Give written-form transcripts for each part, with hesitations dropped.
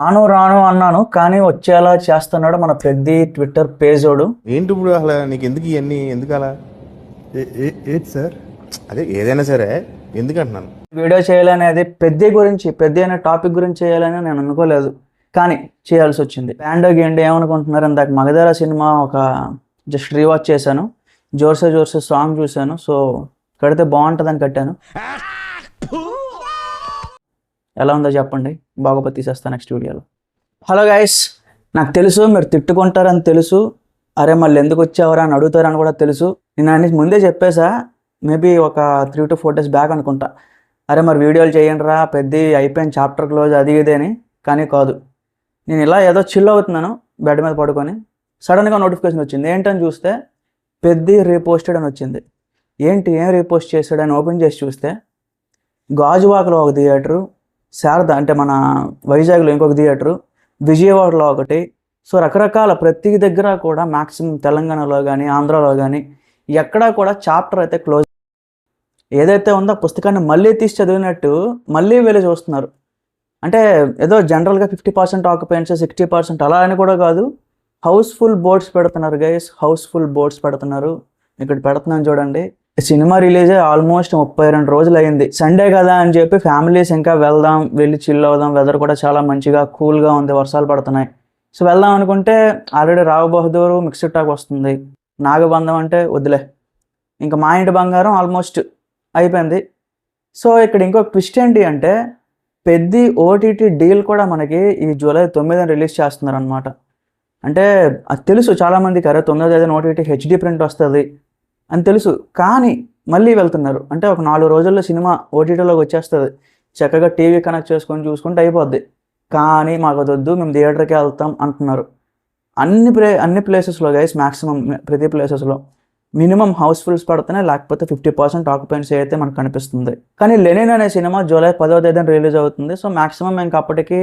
రాను రాను అన్నాను, కానీ వచ్చేలా చేస్తున్నాడు మన పెద్ద ట్విట్టర్ పేజోడు. ఏంటి ఇప్పుడు అసలు నీకు ఎందుకు ఇవన్నీ ఎందుకు అలా? ఏంటి సార్? అదే ఏదైనా సరే ఎందుకు అంటున్నాను. వీడియో చేయాలనేది పెద్ద అనే టాపిక్ గురించి చేయాలని నేను అనుకోలేదు, కానీ చేయాల్సి వచ్చింది. ప్యాండో గేండి ఏమనుకుంటున్నారు, ఇందాక మగధర సినిమా ఒక జస్ట్ రీవాచ్ చేశాను, జోర్సే జోర్సే సాంగ్ చూశాను. సో కడితే బాగుంటుందని కట్టాను. ఎలా ఉందో చెప్పండి, బాగోపోతే తీసేస్తాను నెక్స్ట్ వీడియోలో. హలో గైస్, నాకు తెలుసు మీరు తిట్టుకుంటారని తెలుసు, అరే మళ్ళీ ఎందుకు వచ్చావరా అని అడుగుతారని కూడా తెలుసు. నేను అన్ని ముందే చెప్పేసా, మేబీ ఒక 3 to 4 days బ్యాక్ అనుకుంటా, అరే మరి వీడియోలు చేయండి రా, పెద్ద అయిపోయిన చాప్టర్ క్లోజ్ అది ఇది అని. కానీ కాదు, నేను ఇలా ఏదో చిల్ అవుతున్నాను బెడ్ మీద పడుకొని, సడన్గా నోటిఫికేషన్ వచ్చింది. ఏంటని చూస్తే పెద్ద రీపోస్టెడ్ అని వచ్చింది. ఏం రీపోస్ట్ చేశాడని ఓపెన్ చేసి చూస్తే గాజువాకలో ఒక థియేటరు, శారద అంటే మన వైజాగ్లో ఇంకొక థియేటరు, విజయవాడలో ఒకటి. సో రకరకాల ప్రతి దగ్గర కూడా మ్యాక్సిమం తెలంగాణలో కానీ ఆంధ్రాలో కానీ ఎక్కడా కూడా చాప్టర్ అయితే క్లోజ్. ఏదైతే ఉందో పుస్తకాన్ని మళ్ళీ తీసి చదివినట్టు మళ్ళీ వెళ్ళి చూస్తున్నారు. అంటే ఏదో జనరల్గా 50% ఆక్యుపెన్సీ 60% అలా అని కూడా కాదు, హౌస్ఫుల్ బోర్డ్స్ పెడుతున్నారు గైస్, హౌస్ఫుల్ బోర్డ్స్ పెడుతున్నారు. ఇక్కడ పెడుతున్నాను చూడండి. సినిమా రిలీజ్ అయ్యి ఆల్మోస్ట్ 32 రోజులు అయింది. సండే కదా అని చెప్పి ఫ్యామిలీస్ ఇంకా వెళ్దాం, వెళ్ళి చిల్ అవుదాం, వెదర్ కూడా చాలా మంచిగా కూల్గా ఉంది, వర్షాలు పడుతున్నాయి. సో వెళ్దాం అనుకుంటే ఆల్రెడీ రావు బహదూరు మిక్స్డ్ టాక్ వస్తుంది, నాగబంధం అంటే వద్దులే, ఇంకా మా ఇంటి బంగారం ఆల్మోస్ట్ అయిపోయింది. సో ఇక్కడ ఇంకొక ట్విస్ట్ ఏంటి అంటే, పెద్ద ఓటీటీ డీల్ కూడా మనకి ఈ జూలై 9న రిలీజ్ చేస్తున్నారు అనమాట. అంటే అది తెలుసు చాలామందికి, అరే 9వ ఓటీటీ హెచ్డి ప్రింట్ వస్తుంది అని తెలుసు, కానీ మళ్ళీ వెళ్తున్నారు. అంటే ఒక 4 రోజుల్లో సినిమా ఓటీటీలోకి వచ్చేస్తుంది, చక్కగా టీవీ కనెక్ట్ చేసుకొని చూసుకుంటే అయిపోద్ది. కానీ మాకు వద్దు, మేము థియేటర్కి వెళ్తాం అంటున్నారు. అన్ని ప్లేసెస్లో గైస్, మ్యాక్సిమం ప్రతి ప్లేసెస్లో మినిమం హౌస్ఫుల్స్ పడుతున్నాయి, లేకపోతే 50% ఆక్యుపెన్సీ అయితే మనకు కనిపిస్తుంది. కానీ లెనిన్ అనే సినిమా జూలై 10వ రిలీజ్ అవుతుంది. సో మ్యాక్సిమం ఇంకా అప్పటికి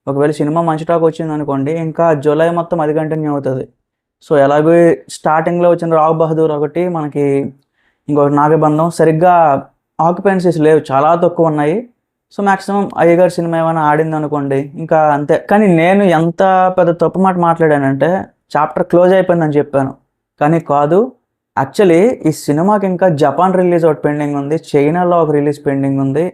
ఒకవేళ సినిమా మంచి టాక్ వచ్చింది అనుకోండి, ఇంకా జూలై మొత్తం అది కంటిన్యూ అవుతుంది. సో ఎలాగో స్టార్టింగ్లో వచ్చిన రావు బహదూర్ ఒకటి, మనకి ఇంకొక నాగబంధం, సరిగ్గా ఆక్యుపెన్సీస్ లేవు, చాలా తక్కువ ఉన్నాయి. సో మ్యాక్సిమం అయ్యగారి సినిమా ఏమైనా ఆడింది అనుకోండి, ఇంకా అంతే. కానీ నేను ఎంత పెద్ద తప్పు మాట మాట్లాడానంటే, చాప్టర్ క్లోజ్ అయిపోయిందని చెప్పాను, కానీ కాదు. యాక్చువల్లీ ఈ సినిమాకి ఇంకా జపాన్ రిలీజ్ ఒకటి పెండింగ్ ఉంది, చైనాలో ఒక రిలీజ్ పెండింగ్ ఉంది.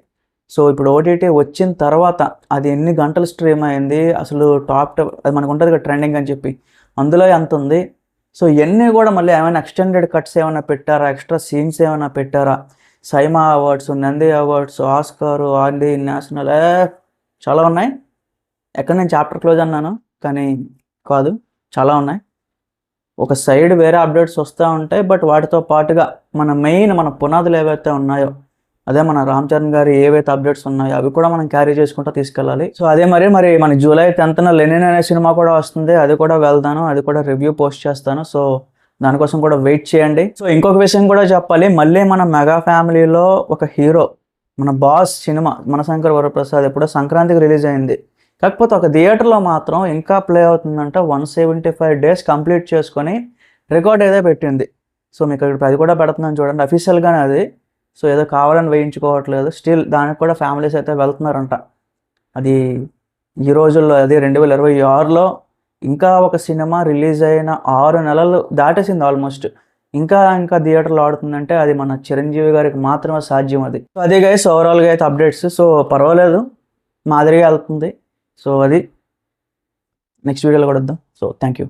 సో ఇప్పుడు ఓటీటీ వచ్చిన తర్వాత అది ఎన్ని గంటలు స్ట్రీమ్ అయింది, అసలు టాప్ అది మనకు ఉంటుంది కదా ట్రెండింగ్ అని చెప్పి, అందులో ఎంత ఉంది. సో ఇవన్నీ కూడా మళ్ళీ ఏమైనా ఎక్స్టెండెడ్ కట్స్ ఏమైనా పెట్టారా, ఎక్స్ట్రా సీన్స్ ఏమైనా పెట్టారా, SIIMA awards, Nandi awards, Oscar, ఆర్డీ, నేషనల్, చాలా ఉన్నాయి. ఎక్కడ నేను చాప్టర్ క్లోజ్ అన్నాను, కానీ కాదు, చాలా ఉన్నాయి. ఒక సైడ్ వేరే అప్డేట్స్ వస్తూ ఉంటాయి, బట్ వాటితో పాటుగా మన పునాదులు ఏవైతే ఉన్నాయో, అదే మన రామ్ చరణ్ గారి ఏవైతే అప్డేట్స్ ఉన్నాయో అవి కూడా మనం క్యారీ చేసుకుంటూ తీసుకెళ్ళాలి. సో అదే మరి మన జూలై 10న లెనిన్ అనే సినిమా కూడా వస్తుంది, అది కూడా వెళ్తాను, అది కూడా రివ్యూ పోస్ట్ చేస్తాను. సో దానికోసం కూడా వెయిట్ చేయండి. సో ఇంకొక విషయం కూడా చెప్పాలి, మళ్ళీ మన మెగా ఫ్యామిలీలో ఒక హీరో, మన బాస్ సినిమా మనశంకర్ వరప్రసాద్ ఎప్పుడో సంక్రాంతికి రిలీజ్ అయింది. కాకపోతే ఒక థియేటర్లో మాత్రం ఇంకా ప్లే అవుతుందంట, 175 days కంప్లీట్ చేసుకొని రికార్డ్ ఏదో పెట్టింది. సో మీకు ఇక్కడ అది కూడా పెడుతున్నాను చూడండి, అఫీషియల్గానే అది. సో ఏదో కావాలని వేయించుకోవట్లేదు, స్టిల్ దానికి కూడా ఫ్యామిలీస్ అయితే వెళ్తున్నారంట. అది ఈ రోజుల్లో, అది 2026లో ఇంకా ఒక సినిమా రిలీజ్ అయిన 6 నెలలు దాటేసింది ఆల్మోస్ట్, ఇంకా థియేటర్లో ఆడుతుందంటే అది మన చిరంజీవి గారికి మాత్రమే సాధ్యం అది. సో అదే గైస్ ఓవరాల్గా అయితే అప్డేట్స్. సో పర్వాలేదు, మాదిరిగా వెళ్తుంది. సో అది నెక్స్ట్ వీడియోలో కూడా వద్దాం. So thank you.